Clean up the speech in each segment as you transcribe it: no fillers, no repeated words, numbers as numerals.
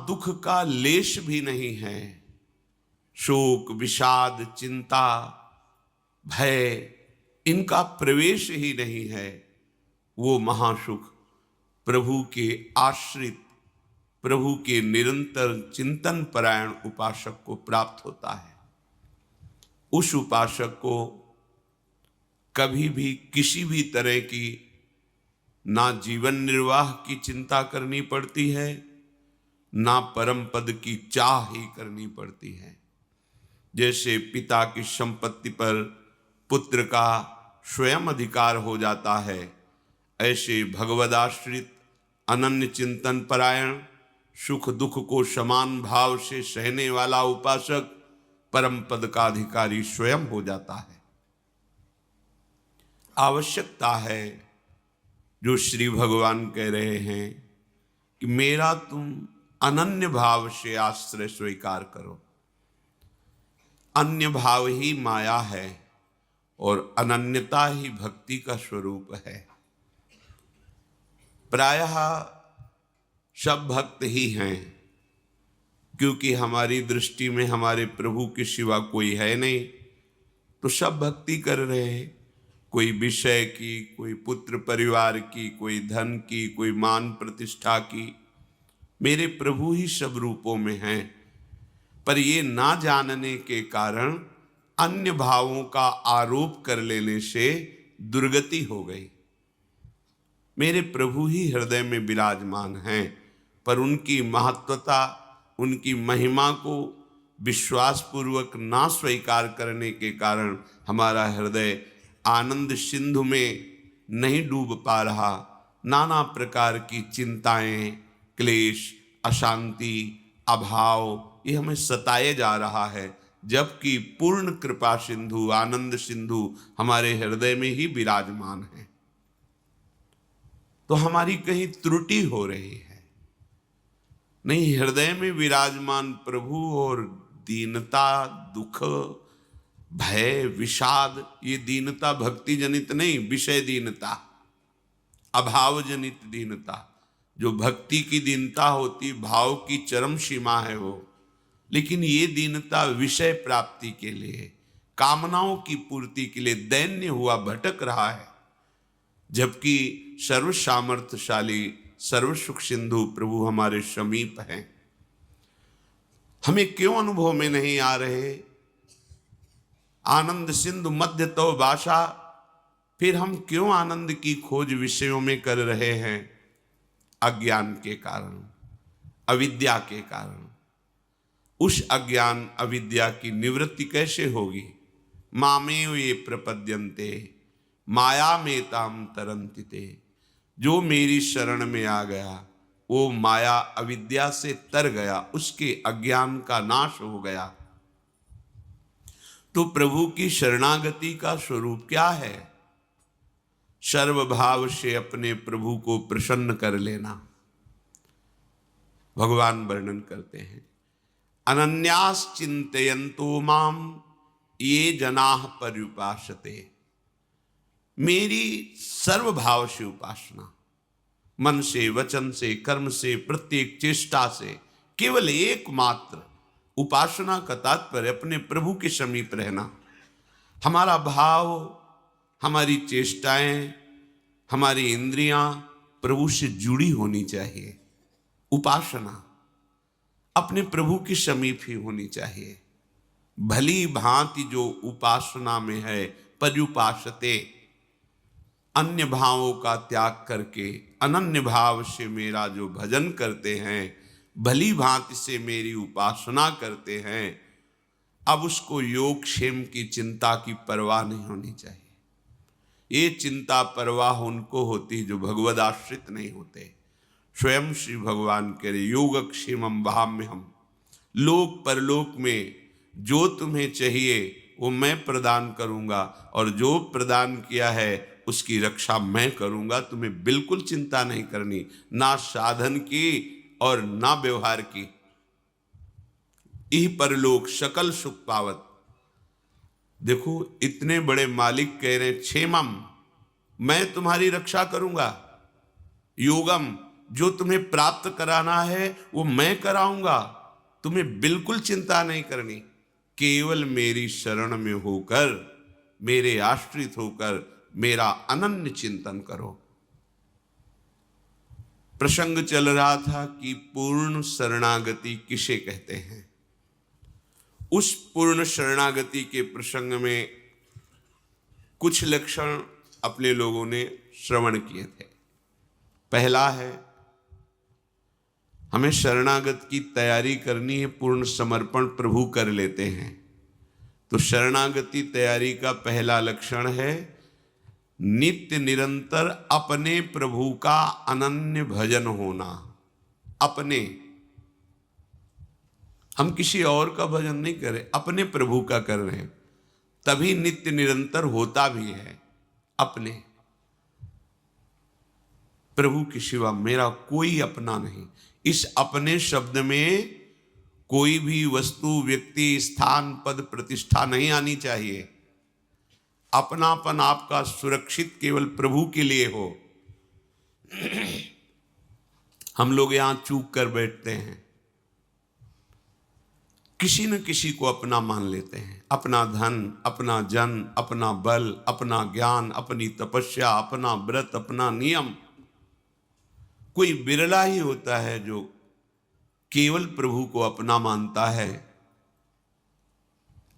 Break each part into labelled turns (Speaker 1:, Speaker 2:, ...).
Speaker 1: दुख का लेश भी नहीं है, शोक विषाद चिंता भय इनका प्रवेश ही नहीं है, वो महासुख प्रभु के आश्रित, प्रभु के निरंतर चिंतन परायण उपासक को प्राप्त होता है। उस उपासक को कभी भी किसी भी तरह की ना जीवन निर्वाह की चिंता करनी पड़ती है, ना परम पद की चाह ही करनी पड़ती है। जैसे पिता की संपत्ति पर पुत्र का स्वयं अधिकार हो जाता है, ऐसे भगवदाश्रित अनन्य चिंतन परायण सुख दुख को समान भाव से सहने वाला उपासक परम पद का अधिकारी स्वयं हो जाता है। आवश्यकता है जो श्री भगवान कह रहे हैं कि मेरा तुम अनन्य भाव से आश्रय स्वीकार करो। अन्य भाव ही माया है और अनन्यता ही भक्ति का स्वरूप है। प्रायः सब भक्त ही हैं, क्योंकि हमारी दृष्टि में हमारे प्रभु के सिवा कोई है नहीं, तो सब भक्ति कर रहे हैं। कोई विषय की, कोई पुत्र परिवार की, कोई धन की, कोई मान प्रतिष्ठा की, मेरे प्रभु ही सब रूपों में हैं। पर ये ना जानने के कारण अन्य भावों का आरोप कर लेने से दुर्गति हो गई। मेरे प्रभु ही हृदय में विराजमान हैं, पर उनकी महत्वता, उनकी महिमा को विश्वासपूर्वक ना स्वीकार करने के कारण हमारा हृदय आनंद सिंधु में नहीं डूब पा रहा। नाना प्रकार की चिंताएं, क्लेश, अशांति, अभाव ये हमें सताए जा रहा है, जबकि पूर्ण कृपा सिंधु, आनंद सिंधु हमारे हृदय में ही विराजमान है। तो हमारी कहीं त्रुटि हो रही है। नहीं, हृदय में विराजमान प्रभु और दीनता, दुख, भय, विषाद, ये दीनता भक्ति जनित नहीं, विषय दीनता, अभाव जनित दीनता। जो भक्ति की दीनता होती, भाव की चरम सीमा है वो, लेकिन ये दीनता विषय प्राप्ति के लिए, कामनाओं की पूर्ति के लिए दैन्य हुआ भटक रहा है। जबकि सर्व सामर्थ्यशाली, सर्व सुख सिंधु प्रभु हमारे समीप हैं। हमें क्यों अनुभव में नहीं आ रहे? आनंद सिंधु मध्य तो भाषा, फिर हम क्यों आनंद की खोज विषयों में कर रहे हैं? अज्ञान के कारण, अविद्या के कारण। उस अज्ञान अविद्या की निवृत्ति कैसे होगी? मामेव ये प्रपद्यन्ते माया में ताम तरन्ति ते। जो मेरी शरण में आ गया वो माया अविद्या से तर गया, उसके अज्ञान का नाश हो गया। तो प्रभु की शरणागति का स्वरूप क्या है? सर्वभाव से अपने प्रभु को प्रसन्न कर लेना। भगवान वर्णन करते हैं, अनन्यास चिंतयन्तो माम ये जनाः पर्युपासते। मेरी सर्वभाव से उपासना, मन से, वचन से, कर्म से, प्रत्येक चेष्टा से, केवल एकमात्र उपासना का तात्पर्य अपने प्रभु के समीप रहना। हमारा भाव, हमारी चेष्टाएं, हमारी इंद्रियां प्रभु से जुड़ी होनी चाहिए। उपासना अपने प्रभु के समीप ही होनी चाहिए। भली भांति जो उपासना में है, पर्युपासते, अन्य भावों का त्याग करके अनन्य भाव से मेरा जो भजन करते हैं, भली भांति से मेरी उपासना करते हैं, अब उसको योग क्षेम की चिंता की परवाह नहीं होनी चाहिए। ये चिंता परवाह उनको होती जो भगवद आश्रित नहीं होते। स्वयं श्री भगवान कह रहे, योगक्षेमम वहाम्यहम्। लोक परलोक में जो तुम्हें चाहिए वो मैं प्रदान करूंगा, और जो प्रदान किया है उसकी रक्षा मैं करूंगा। तुम्हें बिल्कुल चिंता नहीं करनी, ना साधन की और ना व्यवहार की। इह परलोक सकल सुख पावत। देखो, इतने बड़े मालिक कह रहे, क्षेमम, मैं तुम्हारी रक्षा करूंगा। योगम, जो तुम्हें प्राप्त कराना है वो मैं कराऊंगा, तुम्हें बिल्कुल चिंता नहीं करनी। केवल मेरी शरण में होकर, मेरे आश्रित होकर मेरा अनन्य चिंतन करो। प्रसंग चल रहा था कि पूर्ण शरणागति किसे कहते हैं। उस पूर्ण शरणागति के प्रसंग में कुछ लक्षण अपने लोगों ने श्रवण किए थे। पहला है, हमें शरणागत की तैयारी करनी है, पूर्ण समर्पण प्रभु कर लेते हैं। तो शरणागति तैयारी का पहला लक्षण है नित्य निरंतर अपने प्रभु का अनन्य भजन होना। अपने, हम किसी और का भजन नहीं कर रहे, अपने प्रभु का कर रहे हैं, तभी नित्य निरंतर होता भी है। अपने प्रभु के सिवा मेरा कोई अपना नहीं। इस अपने शब्द में कोई भी वस्तु, व्यक्ति, स्थान, पद, प्रतिष्ठा नहीं आनी चाहिए। अपनापन आपका सुरक्षित केवल प्रभु के लिए हो। हम लोग यहां चूक कर बैठते हैं, किसी न किसी को अपना मान लेते हैं। अपना धन, अपना जन, अपना बल, अपना ज्ञान, अपनी तपस्या, अपना व्रत, अपना नियम। कोई बिरला ही होता है जो केवल प्रभु को अपना मानता है,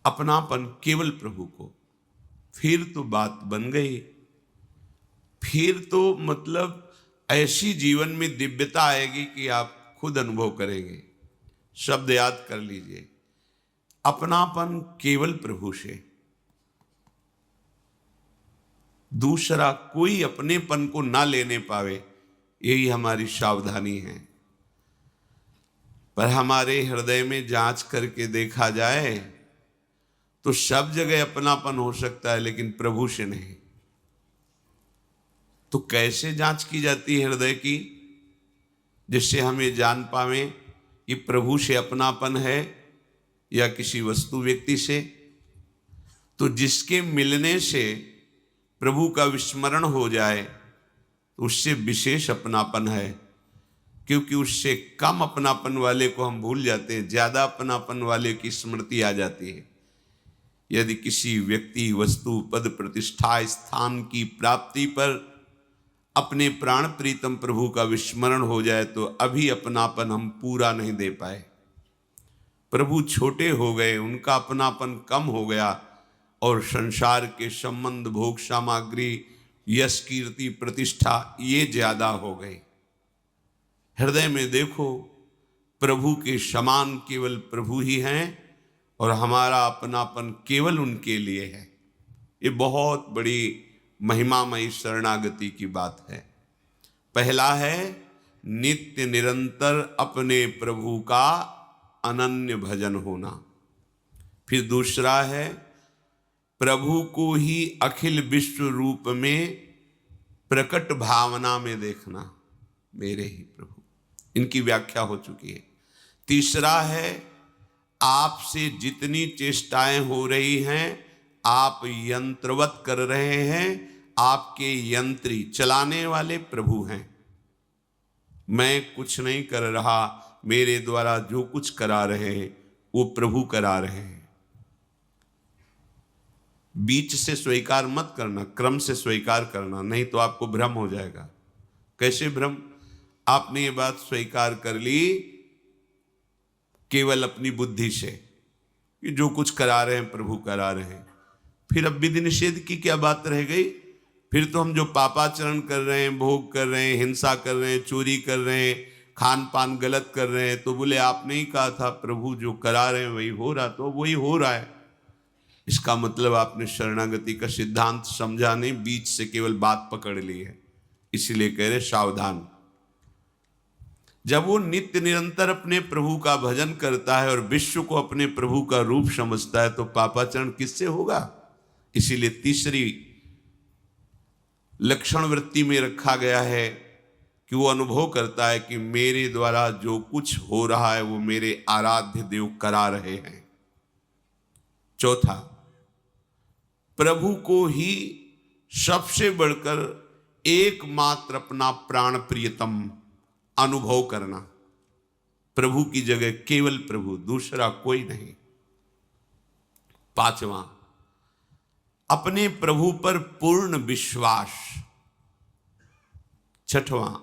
Speaker 1: अपनापन केवल प्रभु को। फिर तो बात बन गई। फिर तो मतलब ऐसी जीवन में दिव्यता आएगी कि आप खुद अनुभव करेंगे। शब्द याद कर लीजिए, अपनापन केवल प्रभु से। दूसरा कोई अपनेपन को ना लेने पावे, यही हमारी सावधानी है। पर हमारे हृदय में जांच करके देखा जाए तो सब जगह अपनापन हो सकता है, लेकिन प्रभु से नहीं। तो कैसे जांच की जाती है हृदय की, जिससे हम ये जान पावें कि प्रभु से अपनापन है या किसी वस्तु, व्यक्ति से? तो जिसके मिलने से प्रभु का विस्मरण हो जाए तो उससे विशेष अपनापन है, क्योंकि उससे कम अपनापन वाले को हम भूल जाते हैं, ज्यादा अपनापन वाले की स्मृति आ जाती है। यदि किसी व्यक्ति, वस्तु, पद, प्रतिष्ठा, स्थान की प्राप्ति पर अपने प्राण प्रीतम प्रभु का विस्मरण हो जाए तो अभी अपनापन हम पूरा नहीं दे पाए। प्रभु छोटे हो गए, उनका अपनापन कम हो गया और संसार के संबंध, भोग सामग्री, यश, कीर्ति, प्रतिष्ठा ये ज्यादा हो गए। हृदय में देखो, प्रभु के समान केवल प्रभु ही हैं और हमारा अपनापन केवल उनके लिए है। ये बहुत बड़ी महिमामयी शरणागति की बात है। पहला है नित्य निरंतर अपने प्रभु का अनन्य भजन होना। फिर दूसरा है प्रभु को ही अखिल विश्व रूप में प्रकट भावना में देखना, मेरे ही प्रभु। इनकी व्याख्या हो चुकी है। तीसरा है आपसे जितनी चेष्टाएं हो रही हैं, आप यंत्रवत कर रहे हैं, आपके यंत्री, चलाने वाले प्रभु हैं। मैं कुछ नहीं कर रहा, मेरे द्वारा जो कुछ करा रहे हैं वो प्रभु करा रहे हैं। बीच से स्वीकार मत करना, क्रम से स्वीकार करना, नहीं तो आपको भ्रम हो जाएगा। कैसे भ्रम? आपने ये बात स्वीकार कर ली केवल अपनी बुद्धि से कि जो कुछ करा रहे हैं प्रभु करा रहे हैं, फिर अब विधि निषेध की क्या बात रह गई? फिर तो हम जो पापाचरण कर रहे हैं, भोग कर रहे हैं, हिंसा कर रहे हैं, चोरी कर रहे हैं, खान पान गलत कर रहे हैं, तो बोले आपने ही कहा था प्रभु जो करा रहे हैं वही हो रहा, तो वही हो रहा है। इसका मतलब आपने शरणागति का सिद्धांत समझा नहीं, बीच से केवल बात पकड़ ली है। इसीलिए कह रहे सावधान। जब वो नित्य निरंतर अपने प्रभु का भजन करता है और विश्व को अपने प्रभु का रूप समझता है तो पापाचरण किससे होगा? इसीलिए तीसरी लक्षण वृत्ति में रखा गया है कि वो अनुभव करता है कि मेरे द्वारा जो कुछ हो रहा है वो मेरे आराध्य देव करा रहे हैं। चौथा, प्रभु को ही सबसे बढ़कर एकमात्र अपना प्राण प्रियतम अनुभव करना, प्रभु की जगह केवल प्रभु, दूसरा कोई नहीं। पांचवा, अपने प्रभु पर पूर्ण विश्वास। छठवां,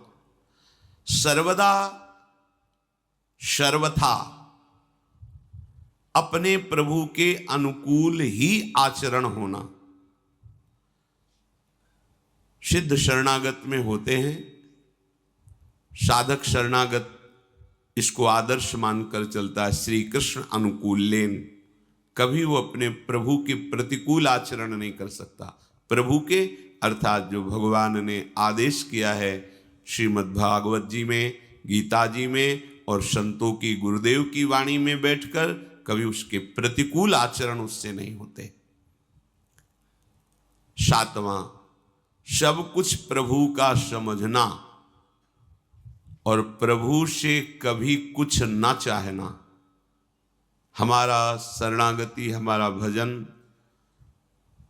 Speaker 1: सर्वदा सर्वथा अपने प्रभु के अनुकूल ही आचरण होना। सिद्ध शरणागत में होते हैं, साधक शरणागत इसको आदर्श मानकर चलता है, श्री कृष्ण अनुकूलेन। कभी वो अपने प्रभु के प्रतिकूल आचरण नहीं कर सकता। प्रभु के अर्थात जो भगवान ने आदेश किया है श्रीमद् भागवत जी में, गीता जी में और संतों की, गुरुदेव की वाणी में बैठकर, कभी उसके प्रतिकूल आचरण उससे नहीं होते। सातवां, सब कुछ प्रभु का समझना और प्रभु से कभी कुछ न चाहना। हमारा शरणागति, हमारा भजन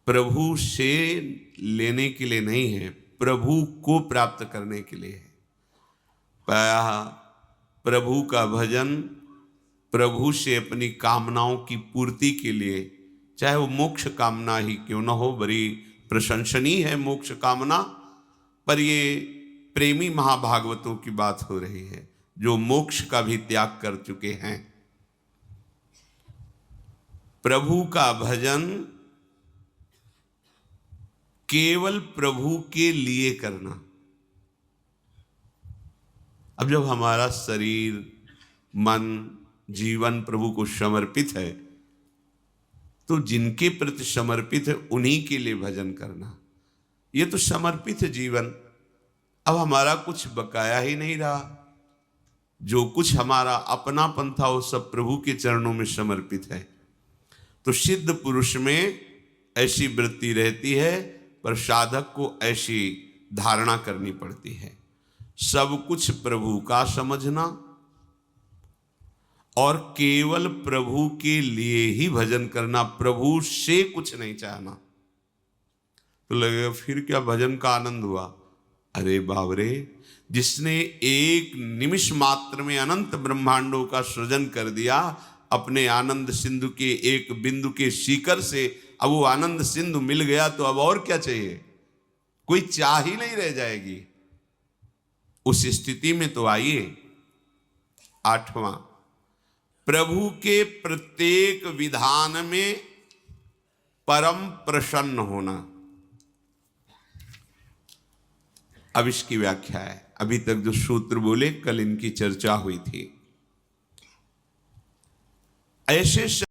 Speaker 1: प्रभु से लेने के लिए नहीं है, प्रभु को प्राप्त करने के लिए है। प्रायः प्रभु का भजन प्रभु से अपनी कामनाओं की पूर्ति के लिए, चाहे वो मोक्ष कामना ही क्यों न हो, बड़ी प्रशंसनीय है मोक्ष कामना, पर ये प्रेमी महाभागवतों की बात हो रही है जो मोक्ष का भी त्याग कर चुके हैं। प्रभु का भजन केवल प्रभु के लिए करना। अब जब हमारा शरीर, मन, जीवन प्रभु को समर्पित है, तो जिनके प्रति समर्पित है उन्हीं के लिए भजन करना। ये तो समर्पित जीवन। अब हमारा कुछ बकाया ही नहीं रहा, जो कुछ हमारा अपनापन था वो सब प्रभु के चरणों में समर्पित है। तो सिद्ध पुरुष में ऐसी वृत्ति रहती है, पर साधक को ऐसी धारणा करनी पड़ती है, सब कुछ प्रभु का समझना और केवल प्रभु के लिए ही भजन करना, प्रभु से कुछ नहीं चाहना। तो लगेगा फिर क्या भजन का आनंद हुआ? अरे बाबरे, जिसने एक निमिष मात्र में अनंत ब्रह्मांडों का सृजन कर दिया अपने आनंद सिंधु के एक बिंदु के शिखर से, अब वो आनंद सिंधु मिल गया तो अब और क्या चाहिए? कोई चाह ही नहीं रह जाएगी। उस स्थिति में तो आइए। आठवां, प्रभु के प्रत्येक विधान में परम प्रसन्न होना। अब इसकी व्याख्या है। अभी तक जो सूत्र बोले कल इनकी चर्चा हुई थी। ऐसे